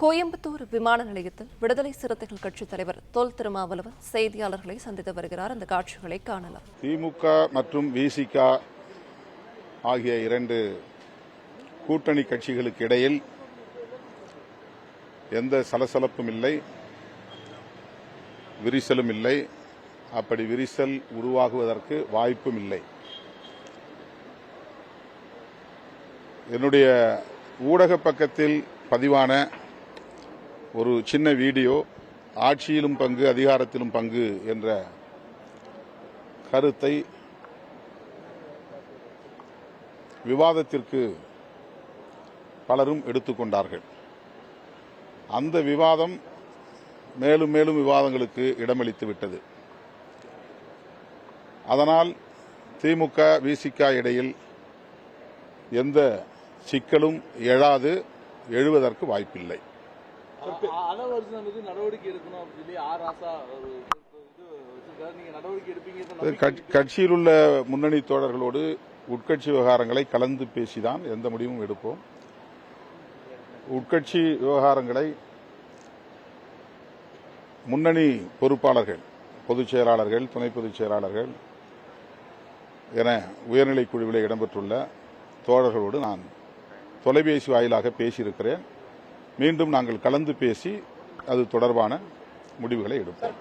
கோயம்புத்தூர் விமான நிலையத்தில் விடுதலை சிறுத்தைகள் கட்சித் தலைவர் தொல் திருமாவளவன் செய்தியாளர்களை சந்தித்து வருகிறார். அந்த காட்சிகளை காணலாம். திமுக மற்றும் விசிக ஆகிய இரண்டு கூட்டணி கட்சிகளுக்கு இடையில் எந்த சலசலப்பும் இல்லை, விரிசலும் இல்லை. அப்படி விரிசல் உருவாகுவதற்கு வாய்ப்பும் இல்லை. என்னுடைய ஊடக பக்கத்தில் பதிவான ஒரு சின்ன வீடியோ ஆட்சியிலும் பங்கு அதிகாரத்திலும் பங்கு என்ற கருத்தை விவாதத்திற்கு பலரும் எடுத்துக்கொண்டார்கள். அந்த விவாதம் மேலும் மேலும் விவாதங்களுக்கு இடமளித்து விட்டது. அதனால் திமுக விசிக இடையில் எந்த சிக்கலும் எழுவதற்கு வாய்ப்பில்லை. கட்சியில் உள்ள முன்னணி தோழர்களோடு உட்கட்சி விவகாரங்களை கலந்து பேசிதான் எந்த முடிவும் எடுப்போம். உட்கட்சி விவகாரங்களை முன்னணி பொறுப்பாளர்கள், பொதுச் செயலாளர்கள், துணை பொதுச் செயலாளர்கள் என உயர்நிலை குழுவில் இடம்பெற்றுள்ள தோழர்களோடு நான் தொலைபேசி வாயிலாக பேசியிருக்கிறேன். மீண்டும் நாங்கள் கலந்து பேசி அது தொடர்பான முடிவுகளை எடுப்போம்.